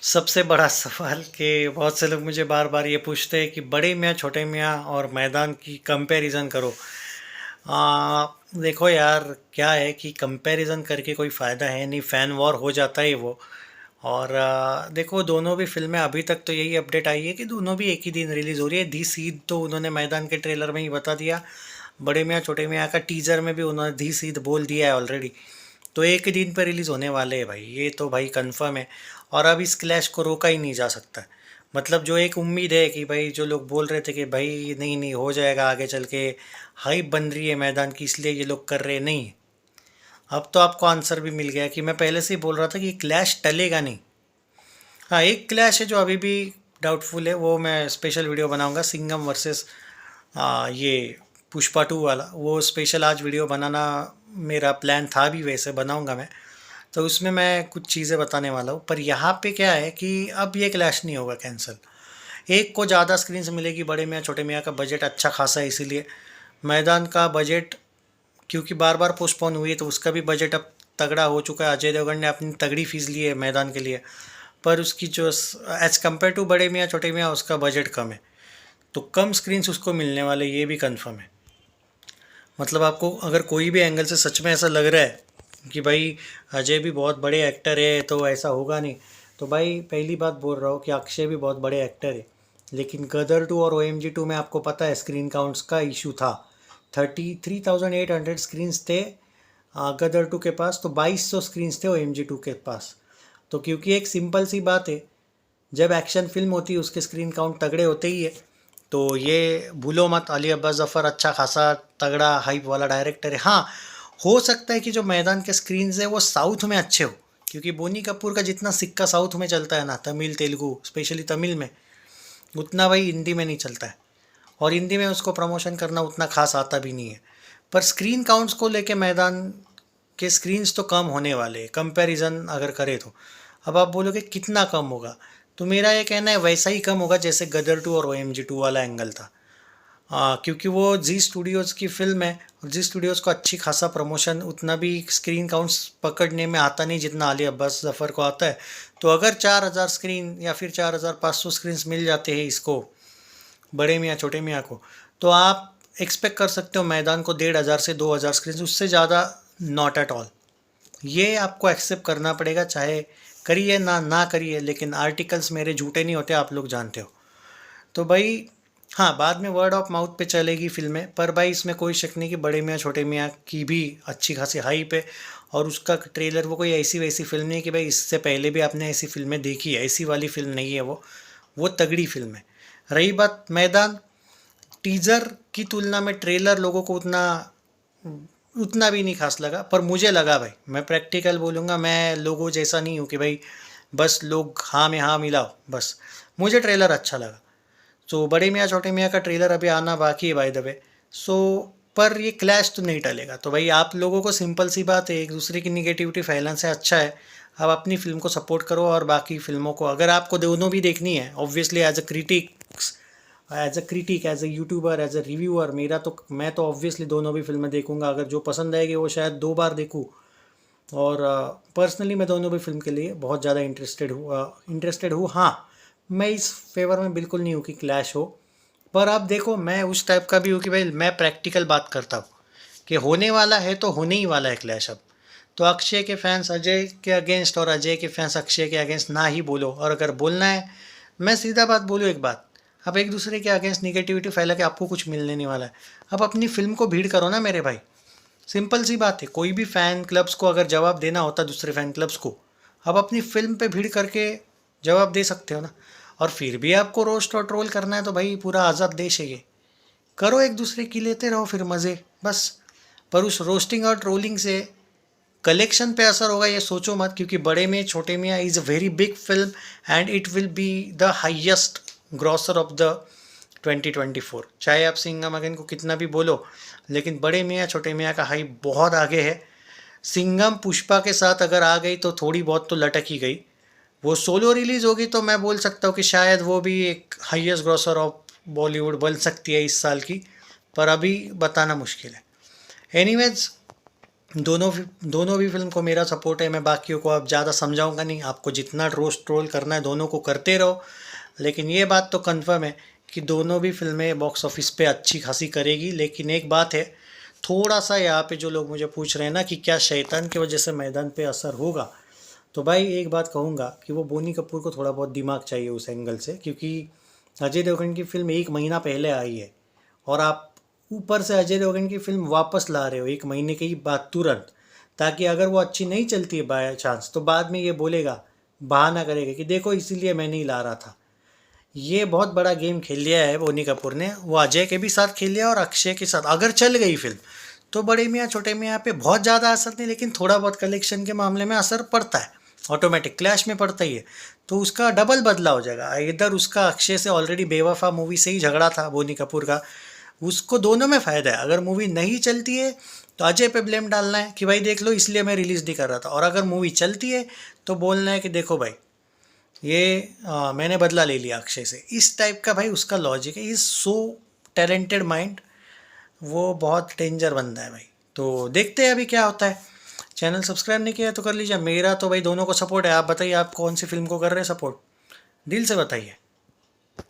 सबसे बड़ा सवाल कि बहुत से लोग मुझे बार बार ये पूछते हैं कि बड़े मियाँ छोटे मियाँ और मैदान की कंपैरिजन करो। देखो यार, क्या है कि कंपैरिजन करके कोई फ़ायदा है नहीं, फ़ैन वॉर हो जाता है वो। और देखो, दोनों भी फिल्में अभी तक तो यही अपडेट आई है कि दोनों भी एक ही दिन रिलीज़ हो रही है। दी सीद तो उन्होंने मैदान के ट्रेलर में ही बता दिया, बड़े मियाँ छोटे मियाँ का टीजर में भी उन्होंने दी सीद बोल दिया है ऑलरेडी। तो एक ही दिन पर रिलीज़ होने वाले हैं भाई, ये तो भाई कंफर्म है। और अब इस क्लैश को रोका ही नहीं जा सकता। मतलब जो एक उम्मीद है कि भाई, जो लोग बोल रहे थे कि भाई नहीं नहीं हो जाएगा आगे चल के, हाइप बन रही है मैदान की इसलिए ये लोग कर रहे हैं, नहीं। अब तो आपको आंसर भी मिल गया कि मैं पहले से ही बोल रहा था कि क्लैश टलेगा नहीं। हाँ, एक क्लैश है जो अभी भी डाउटफुल है, वो मैं स्पेशल वीडियो बनाऊंगा, सिंघम वर्सेस ये पुष्पा 2 वाला। वो स्पेशल आज वीडियो बनाना मेरा प्लान था, भी वैसे बनाऊंगा मैं। तो उसमें मैं कुछ चीज़ें बताने वाला हूँ, पर यहाँ पे क्या है कि अब ये क्लैश नहीं होगा कैंसिल। एक को ज़्यादा स्क्रीन से मिलेगी, बड़े मियाँ छोटे मियाँ का बजट अच्छा खासा है इसीलिए। मैदान का बजट क्योंकि बार बार पोस्टपोन हुई है तो उसका भी बजट अब तगड़ा हो चुका है। अजय देवगन ने अपनी तगड़ी फीस ली है मैदान के लिए, पर उसकी जो एज कम्पेयर टू बड़े मियाँ छोटे मियाँ उसका बजट कम है। तो कम स्क्रीन्स उसको मिलने वाले, ये भी कंफर्म है। मतलब आपको अगर कोई भी एंगल से सच में ऐसा लग रहा है कि भाई अजय भी बहुत बड़े एक्टर है तो ऐसा होगा नहीं, तो भाई पहली बात बोल रहा हूँ कि अक्षय भी बहुत बड़े एक्टर है। लेकिन गदर 2 और OMG 2 में आपको पता है स्क्रीन काउंट्स का इशू था। 33,800 स्क्रीन्स थे गदर 2 के पास, तो 2200 स्क्रीन्स थे OMG 2 के पास। तो क्योंकि एक सिंपल सी बात है, जब एक्शन फिल्म होती है उसके स्क्रीन काउंट तगड़े होते ही है। तो ये भूलो मत, अली अब्बास ज़फ़र अच्छा खासा तगड़ा हाइप वाला डायरेक्टर है। हाँ, हो सकता है कि जो मैदान के स्क्रीन्स है वो साउथ में अच्छे हो, क्योंकि बोनी कपूर का जितना सिक्का साउथ में चलता है ना, तमिल तेलुगु स्पेशली तमिल में, उतना भाई हिंदी में नहीं चलता है। और हिंदी में उसको प्रमोशन करना उतना खास आता भी नहीं है। पर स्क्रीन काउंट्स को लेके मैदान के स्क्रीन्स तो कम होने वाले हैं कंपैरिजन अगर करें तो। अब आप बोलोगे कितना कम होगा, तो मेरा ये कहना है वैसा ही कम होगा जैसे गदर 2 और OMG 2 वाला एंगल था। क्योंकि वो जी स्टूडियोज़ की फिल्म है, और जी स्टूडियोज़ को अच्छी खासा प्रमोशन उतना भी स्क्रीन काउंट्स पकड़ने में आता नहीं जितना अली अब्बास ज़फ़र को आता है। तो अगर 4,000 स्क्रीन या फिर 4,500 स्क्रीन्स मिल जाते हैं इसको, बड़े मियाँ छोटे मियाँ को, तो आप एक्सपेक्ट कर सकते हो मैदान को 1,500 से 2,000 स्क्रीन, उससे ज़्यादा नॉट एट ऑल। ये आपको एक्सेप्ट करना पड़ेगा, चाहे करिए ना ना करिए, लेकिन आर्टिकल्स मेरे झूठे नहीं होते, आप लोग जानते हो। तो भाई, हाँ, बाद में वर्ड ऑफ माउथ पे चलेगी फिल्में, पर भाई इसमें कोई शक नहीं कि बड़े मियाँ छोटे मियाँ की भी अच्छी खासी हाइप है। और उसका ट्रेलर, वो कोई ऐसी वैसी फिल्म नहीं है कि भाई इससे पहले भी आपने ऐसी फिल्में देखी है, ऐसी वाली फिल्म नहीं है वो तगड़ी फिल्म है। रही बात मैदान, टीजर की तुलना में ट्रेलर लोगों को उतना उतना भी नहीं खास लगा, पर मुझे लगा भाई, मैं प्रैक्टिकल बोलूँगा, मैं लोगों जैसा नहीं हूँ कि भाई बस लोग हाँ में हाँ मिलाओ बस। मुझे ट्रेलर अच्छा लगा। सो बड़े मियाँ छोटे मियाँ का ट्रेलर अभी आना बाकी है बाय द वे। सो पर ये क्लैश तो नहीं टलेगा। तो भाई आप लोगों को सिंपल सी बात है, एक दूसरे की निगेटिविटी फैलाने से अच्छा है आप अपनी फिल्म को सपोर्ट करो, और बाकी फिल्मों को अगर आपको दोनों भी देखनी है, obviously as a critic as a YouTuber as a reviewer, मैं तो ऑब्वियसली दोनों भी फिल्में देखूंगा। अगर जो पसंद आएगी वो शायद 2 बार देखूँ। और पर्सनली मैं दोनों भी फिल्म के लिए बहुत ज़्यादा इंटरेस्टेड हूँ। हाँ, मैं इस फेवर में बिल्कुल नहीं हूँ कि क्लैश हो। पर आप देखो, मैं उस टाइप का भी हूँ कि भाई मैं प्रैक्टिकल बात करता हूँ कि होने वाला है तो होने ही वाला है क्लैश अब। तो अक्षय के फैंस अजय के अगेंस्ट और अजय के फैंस अक्षय के अगेंस्ट ना ही बोलो। और अगर बोलना है, मैं सीधा बात बोलूँ एक बात, अब एक दूसरे के अगेंस्ट निगेटिविटी फैला के आपको कुछ मिलने नहीं वाला है। अब अपनी फिल्म को भीड़ करो ना मेरे भाई। सिंपल सी बात है, कोई भी फ़ैन क्लब्स को अगर जवाब देना होता दूसरे फ़ैन क्लब्स को, आप अपनी फ़िल्म पे भीड़ करके जवाब दे सकते हो ना। और फिर भी आपको रोस्ट और ट्रोल करना है तो भाई पूरा आज़ाद देश है ये, करो, एक दूसरे की लेते रहो फिर मज़े, बस। पर उस रोस्टिंग और ट्रोलिंग से कलेक्शन पे असर होगा ये सोचो मत, क्योंकि बड़े में छोटे मियाँ is a very big film and it will be the highest grocer of the 2024। चाहे आप सिंघम अगेन को कितना भी बोलो, लेकिन बड़े मियाँ छोटे मियाँ का हाइप बहुत आगे है। सिंघम पुष्पा के साथ अगर आ गई तो थोड़ी बहुत तो लटक ही गई। वो सोलो रिलीज होगी तो मैं बोल सकता हूँ कि शायद वो भी एक हाईएस्ट ग्रॉसर ऑफ बॉलीवुड बन सकती है इस साल की, पर अभी बताना मुश्किल है। एनीवेज, दोनों भी फ़िल्म को मेरा सपोर्ट है। मैं बाकियों को अब ज़्यादा समझाऊंगा नहीं, आपको जितना रोस्ट ट्रोल करना है दोनों को करते रहो। लेकिन ये बात तो कंफर्म है कि दोनों भी फिल्में बॉक्स ऑफिस पे अच्छी खासी करेगी। लेकिन एक बात है, थोड़ा सा यहाँ पे जो लोग मुझे पूछ रहे हैं ना कि क्या शैतान की वजह से मैदान पे असर होगा, तो भाई एक बात कहूँगा कि वो बोनी कपूर को थोड़ा बहुत दिमाग चाहिए उस एंगल से, क्योंकि अजय देवगन की फिल्म एक महीना पहले आई है और आप ऊपर से अजय देवगन की फिल्म वापस ला रहे हो एक महीने के ही बाद तुरंत, ताकि अगर वो अच्छी नहीं चलती है बाय चांस तो बाद में ये बोलेगा, बहाना करेगा कि देखो इसीलिए मैं नहीं ला रहा था। ये बहुत बड़ा गेम खेल लिया है बोनी कपूर ने, वो अजय के भी साथ खेल लिया और अक्षय के साथ। अगर चल गई फिल्म तो बड़े मियाँ छोटे मियाँ पे बहुत ज़्यादा असर नहीं, लेकिन थोड़ा बहुत कलेक्शन के मामले में असर पड़ता है, ऑटोमेटिक क्लैश में पड़ता ही है। तो उसका डबल बदला हो जाएगा। इधर उसका अक्षय से ऑलरेडी बेवफा मूवी से ही झगड़ा था बोनी कपूर का, उसको दोनों में फ़ायदा है। अगर मूवी नहीं चलती है तो अजय पे ब्लेम डालना है कि भाई देख लो इसलिए मैं रिलीज़ नहीं कर रहा था, और अगर मूवी चलती है तो बोलना है कि देखो भाई ये मैंने बदला ले लिया अक्षय से। इस टाइप का भाई उसका लॉजिक है। इज सो टैलेंटेड माइंड, वो बहुत डेंजर बंदा है भाई। तो देखते हैं अभी क्या होता है। चैनल सब्सक्राइब नहीं किया है तो कर लीजिए। मेरा तो भाई दोनों को सपोर्ट है। आप बताइए आप कौन सी फिल्म को कर रहे हैं सपोर्ट, दिल से बताइए।